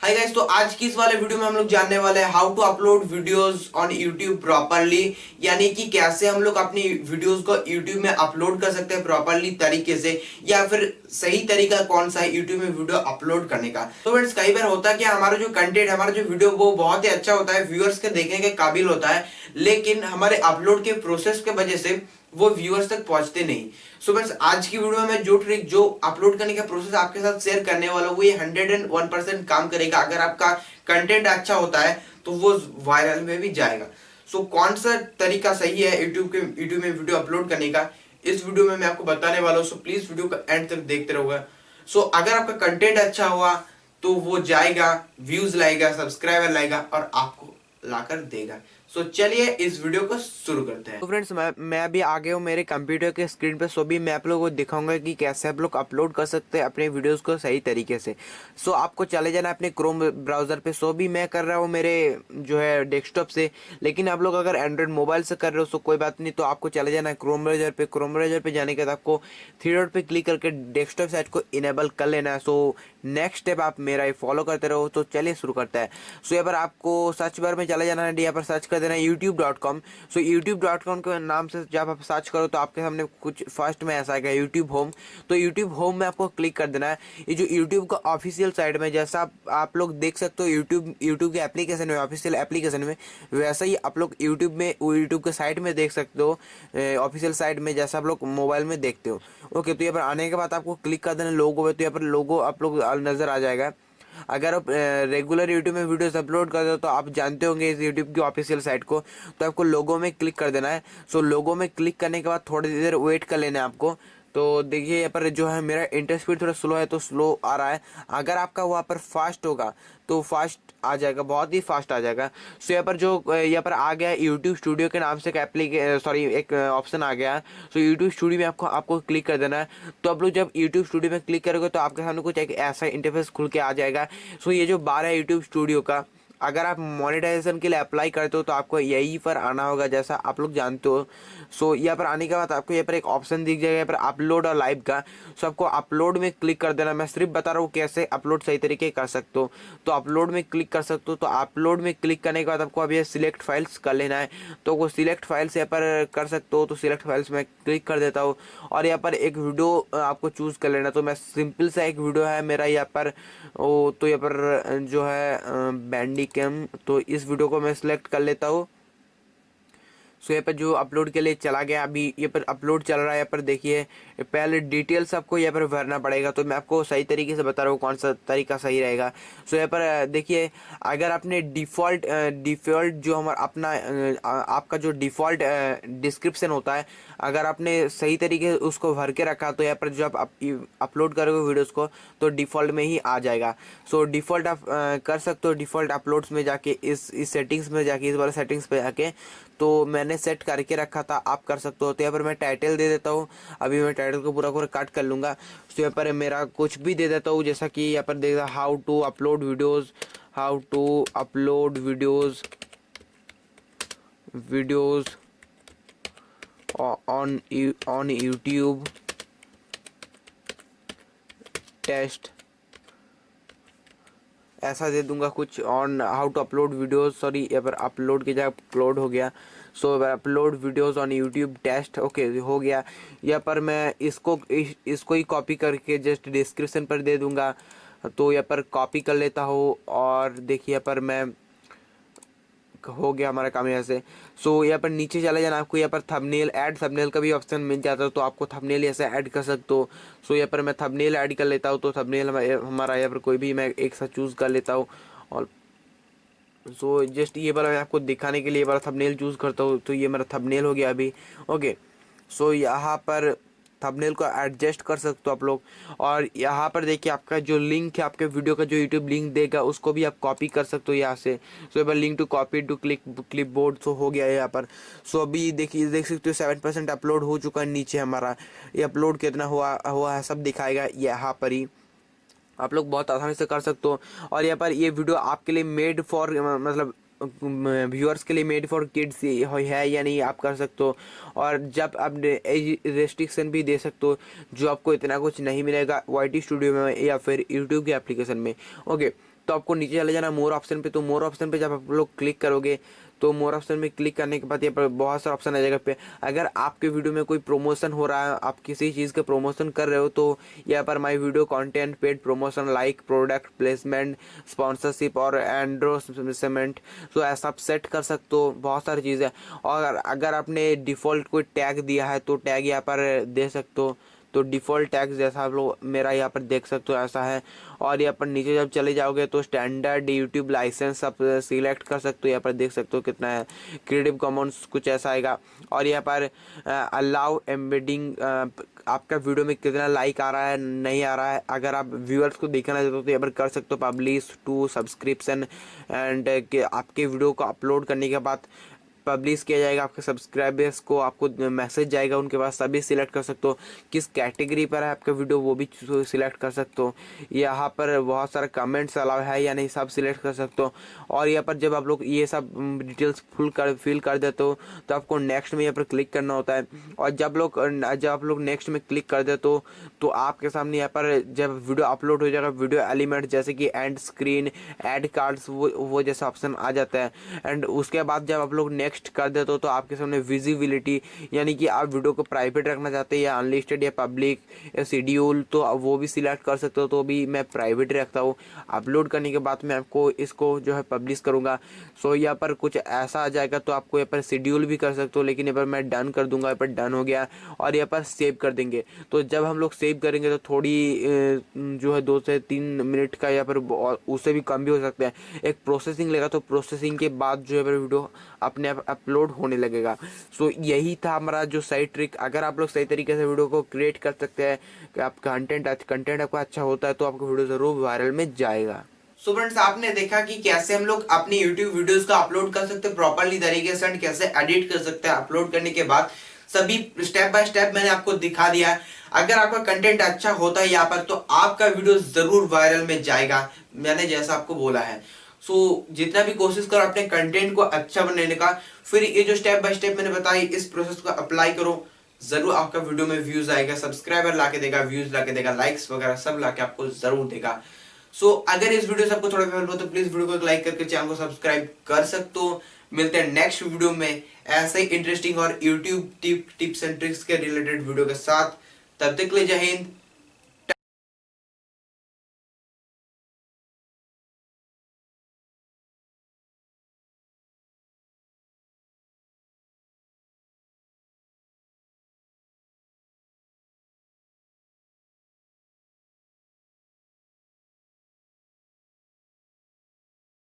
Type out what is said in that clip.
Hi guys, तो आज की इस वाले वीडियो में हम लोग जानने वाले हैं how to upload videos on YouTube properly. यानी कि कैसे हम लोग अपनी वीडियोस को यूट्यूब में अपलोड कर सकते हैं प्रॉपरली तरीके से, या फिर सही तरीका कौन सा है यूट्यूब में वीडियो अपलोड करने का। तो फ्रेंड्स, कई बार होता है कि हमारा जो कंटेंट, हमारा जो वीडियो वो बहुत ही अच्छा होता है, व्यूअर्स के देखने के काबिल होता है, लेकिन हमारे अपलोड के प्रोसेस के वजह से वो व्यूअर्स तक पहुंचते नहीं। सो फ्रेंड्स, आज की वीडियो में मैं जो ट्रिक, जो अपलोड करने का प्रोसेस आपके साथ शेयर करने वाला हूं, वो ये 101% काम करेगा। अगर आपका कंटेंट अच्छा होता है तो वो वायरल में भी जाएगा। सो कौन सा तरीका सही है यूट्यूब में वीडियो अपलोड करने का, इस वीडियो में मैं आपको बताने वाला हूं। सो प्लीज वीडियो का एंड तक देखते रहोगे। सो अगर आपका कंटेंट अच्छा हुआ तो वो जाएगा, व्यूज लाएगा, सब्सक्राइबर लाएगा और आपको लाकर देगा। सो चलिए इस वीडियो को शुरू करते हैं। तो फ्रेंड्स, मैं अभी आ गया हूँ मेरे कंप्यूटर के स्क्रीन पे। सो भी मैं आप लोगों को दिखाऊंगा कि कैसे आप लोग अपलोड कर सकते हैं अपने वीडियोस को सही तरीके से। सो आपको चले जाना अपने क्रोम ब्राउजर पे। सो भी मैं कर रहा हूँ मेरे जो है डेस्कटॉप से, लेकिन आप लोग अगर एंड्रॉइड मोबाइल से कर रहे हो तो कोई बात नहीं। तो आपको चले जाना है क्रोम ब्राउजर पे। क्रोम ब्राउजर पे जाने के बाद आपको थ्री डॉट पे क्लिक करके डेस्कटॉप साइट को इनेबल कर लेना है। सो नेक्स्ट स्टेप आप मेरा ये फॉलो करते रहो। तो चलिए शुरू करते हैं। सो यहाँ पर आपको सर्च बार में चले जाना है, यहाँ पर सर्च कर देना है youtube.com। सो youtube.com के नाम से जब आप सर्च करो तो आपके सामने कुछ फर्स्ट में ऐसा आएगा यूट्यूब होम। तो यूट्यूब होम में आपको क्लिक कर देना है। ये जो यूट्यूब का ऑफिशियल साइट में, जैसा आप लोग देख सकते हो यूट्यूब के एप्लीकेशन में, ऑफिशियल एप्लीकेशन में, वैसा ही आप लोग यूट्यूब के साइट में देख सकते हो, ऑफिशियल साइट में, जैसा आप लोग मोबाइल में देखते हो। ओके, तो यहाँ पर आने के बाद आपको क्लिक कर देना लोगो पे। तो यहाँ पर लोगो आप लोग नजर आ जाएगा। अगर आप रेगुलर यूट्यूब में वीडियोस अपलोड करते हो तो आप जानते होंगे इस यूट्यूब की ऑफिशियल साइट को। तो आपको लोगो में क्लिक कर देना है। सो लोगो में क्लिक करने के बाद थोड़ी देर वेट कर लेना है आपको। तो देखिए यहाँ पर जो है मेरा इंटर स्पीड थोड़ा स्लो है, तो स्लो आ रहा है। अगर आपका वहाँ पर फास्ट होगा तो फास्ट आ जाएगा, बहुत ही फास्ट आ जाएगा। सो यहाँ पर जो यहाँ पर आ गया यूट्यूब स्टूडियो के नाम से एक ऑप्शन आ गया। सो यूट्यूब स्टूडियो में आपको क्लिक कर देना है। तो आप लोग जब यूट्यूब स्टूडियो में क्लिक करोगे तो आपके सामने कुछ एक ऐसा इंटरफेस खुल के आ जाएगा। सो ये जो बार है यूट्यूब स्टूडियो का, अगर आप मोनेटाइजेशन के लिए अप्लाई करते हो तो आपको यहीं पर आना होगा, जैसा आप लोग जानते हो। सो यहाँ पर आने के बाद आपको यहाँ पर एक ऑप्शन दिख जाएगा यहाँ पर अपलोड और लाइव का। सो आपको अपलोड में क्लिक कर देना। मैं सिर्फ बता रहा हूँ कैसे अपलोड सही तरीके कर सकते हो। तो अपलोड में क्लिक कर सकते हो। तो अपलोड में क्लिक करने के बाद आपको अभी सिलेक्ट फाइल्स कर लेना है। तो वो सिलेक्ट फाइल्स यहाँ पर कर सकते हो। तो सिलेक्ट फाइल्स में क्लिक कर देता हूँ और यहाँ पर एक वीडियो आपको चूज कर लेना। तो मैं सिंपल सा एक वीडियो है मेरा यहाँ पर, तो यहाँ पर जो है बैंडी कैम, तो इस वीडियो को मैं सिलेक्ट कर लेता हूँ। सो यहाँ पर जो अपलोड के लिए चला गया, अभी ये पर अपलोड चल रहा है। यहाँ पर देखिए पहले डिटेल्स आपको यहाँ पर भरना पड़ेगा। तो मैं आपको सही तरीके से बता रहा हूँ कौन सा तरीका सही रहेगा। सो यहाँ पर देखिए, अगर आपने डिफ़ॉल्ट जो हमारा अपना आपका जो डिफ़ॉल्ट डिस्क्रिप्शन होता है, अगर आपने सही तरीके से उसको भर के रखा तो यहाँ पर जब आप अपलोड करोगे वीडियोस को तो डिफ़ॉल्ट में ही आ जाएगा। सो डिफ़ॉल्ट आप कर सकते हो। डिफ़ॉल्ट अपलोड्स में जाके इस सेटिंग्स में जाके, इस वाले सेटिंग्स पे जाके, तो मैंने सेट करके रखा था, आप कर सकते हो। तो यहाँ पर मैं टाइटल दे देता हूँ। अभी मैं टाइटल को पूरा कट कर लूँगा। तो यहाँ पर मेरा कुछ भी दे देता हूँ, जैसा कि यहाँ पर देखा how to upload videos on YouTube test, ऐसा दे दूंगा कुछ। On how to upload videos, sorry यहाँ पर अपलोड की जगह अपलोड हो गया। So upload videos on YouTube test, okay हो गया। यहाँ पर मैं इसको ही कॉपी करके जस्ट डिस्क्रिप्शन पर दे दूंगा। तो यहाँ पर कॉपी कर लेता हूँ और देखिए यहाँ पर मैं हो गया हमारा काम यहाँ से। सो यहाँ पर नीचे चले जाना। आपको यहाँ पर थंबनेल, ऐड थंबनेल का भी ऑप्शन मिल जाता है। तो आपको थंबनेल ऐसे ऐड कर सकते हो। सो यहाँ पर मैं थंबनेल ऐड कर लेता हूँ। तो थंबनेल हमारा यहाँ पर कोई भी मैं एक साथ चूज़ कर लेता हूँ। और सो जस्ट ये वाला मैं आपको दिखाने के लिए ये वाला थंबनेल चूज़ करता हूँ। तो ये मेरा थंबनेल हो गया अभी। ओके, सो यहाँ पर थंबनेल को एडजस्ट कर सकते हो आप लोग। और यहाँ पर देखिए आपका जो लिंक है, आपके वीडियो का जो यूट्यूब लिंक देगा उसको भी आप कॉपी कर सकते हो यहाँ से। सो यहाँ पर link to copy to clipboard तो हो गया है यहाँ पर। सो अभी देखिए, देख सकते हो 7% अपलोड हो चुका है। नीचे हमारा ये अपलोड कितना हुआ है सब दिखाएगा यहाँ पर ही। आप लोग बहुत आसानी से कर सकते हो। और यहाँ पर ये वीडियो आपके लिए मेड फॉर, मतलब व्यूअर्स के लिए मेड फॉर किड्स है या नहीं, आप कर सकते हो। और जब आप एज रेस्ट्रिक्शन भी दे सकते हो, जो आपको इतना कुछ नहीं मिलेगा वाईटी स्टूडियो में या फिर यूट्यूब के एप्लीकेशन में। ओके, तो आपको नीचे चले जाना मोर ऑप्शन पे। तो मोर ऑप्शन पे जब आप लोग क्लिक करोगे तो मोर ऑप्शन में क्लिक करने के बाद यहाँ पर बहुत सारा ऑप्शन आ जाएगा पे। अगर आपके वीडियो में कोई प्रमोशन हो रहा है, आप किसी चीज़ का प्रमोशन कर रहे हो, तो यहाँ पर my video content, paid promotion, like, product placement, sponsorship और एंडोर्समेंट, तो ऐसा आप सेट कर सकते हो। बहुत सारी चीज़ें। और अगर आपने डिफ़ॉल्ट कोई टैग दिया है तो टैग यहाँ पर दे सकते हो। तो डिफ़ॉल्ट टैग जैसा आप लोग मेरा यहाँ पर देख सकते हो ऐसा है। और यहाँ पर नीचे जब चले जाओगे तो स्टैंडर्ड यूट्यूब लाइसेंस आप सिलेक्ट कर सकते हो। यहाँ पर देख सकते हो कितना है। क्रिएटिव कॉमन्स कुछ ऐसा आएगा। और यहाँ पर अलाउ एम्बेडिंग, आपका वीडियो में कितना लाइक आ रहा है नहीं आ रहा है, अगर आप व्यूअर्स को देखना चाहते हो तो यहाँ पर कर सकते हो पब्लिश टू सब्सक्रिप्शन एंड आपके वीडियो को अपलोड करने के बाद पब्लिश किया जाएगा आपके सब्सक्राइबर्स को, आपको मैसेज जाएगा उनके पास, सभी सिलेक्ट कर सकते हो। किस कैटेगरी पर है आपका वीडियो वो भी सिलेक्ट कर सकते हो। यहाँ पर बहुत सारे कमेंट्स अलाउ है या नहीं सब सिलेक्ट कर सकते हो। और यहाँ पर जब आप लोग ये सब डिटेल्स फिल कर देते हो तो आपको नेक्स्ट में यहाँ पर क्लिक करना होता है। और जब आप लोग नेक्स्ट में क्लिक कर देते हो तो आपके सामने यहाँ पर जब वीडियो अपलोड हो जाएगा, वीडियो एलिमेंट जैसे कि एंड स्क्रीन, एड कार्ड्स, वो जैसा ऑप्शन आ जाता है। एंड उसके बाद जब आप लोग नेक्स्ट कर देते हो तो आपके सामने विजिबिलिटी, यानी कि आप वीडियो को प्राइवेट रखना चाहते हैं या अनलिस्टेड या पब्लिक या शेड्यूल, तो वो भी सिलेक्ट कर सकते हो। तो भी मैं प्राइवेट रखता हूँ। अपलोड करने के बाद मैं आपको इसको जो है पब्लिश करूँगा। सो यहाँ पर कुछ ऐसा आ जाएगा तो आपको यहाँ पर शेड्यूल भी कर सकते हो, लेकिन यहाँ पर मैं डन कर दूंगा। यहाँ पर डन हो गया और यहाँ पर सेव कर देंगे। तो जब हम लोग सेव करेंगे तो थोड़ी जो है 2 से 3 मिनट का यहाँ पर, उससे भी कम भी हो सकता है, एक प्रोसेसिंग लेगा। तो प्रोसेसिंग के बाद जो है वीडियो अपने आप अपलोड होने लगेगा। सो यही था हमारा जो सही ट्रिक। अगर आप लोग सही तरीके से वीडियो को क्रिएट कर सकते हैं कि आप कंटेंट आपका अच्छा होता है तो आपका वीडियो जरूर वायरल में जाएगा। सो फ्रेंड्स, आपने देखा कि कैसे हम लोग अपनी YouTube वीडियोस का अपलोड कर सकते हैं प्रॉपरली तरीके से, एंड कैसे एडिट कर सकते हैं अपलोड करने के बाद। सभी स्टेप बाय स्टेप मैंने आपको दिखा दिया है। अगर आपका कंटेंट अच्छा होता है यहाँ पर तो आपका वीडियो जरूर वायरल में जाएगा, मैंने जैसा आपको बोला है। जितना भी कोशिश करो अपने कंटेंट को अच्छा बनाने का, फिर ये जो स्टेप बाय स्टेप मैंने बताई इस प्रोसेस को अप्लाई करो, जरूर आपका वीडियो में व्यूज आएगा, सब्सक्राइबर लाके देगा, व्यूज लाके देगा, लाइक्स वगैरह सब लाके आपको जरूर देगा। अगर इस वीडियो से आपको थोड़ा हेल्प हो तो प्लीज वीडियो को लाइक करके चैनल को सब्सक्राइब कर सकते हो। मिलते हैं नेक्स्ट वीडियो में ऐसे ही इंटरेस्टिंग और यूट्यूब टिप्स एंड ट्रिक्स के रिलेटेड वीडियो के साथ। तब तक के लिए जय हिंद,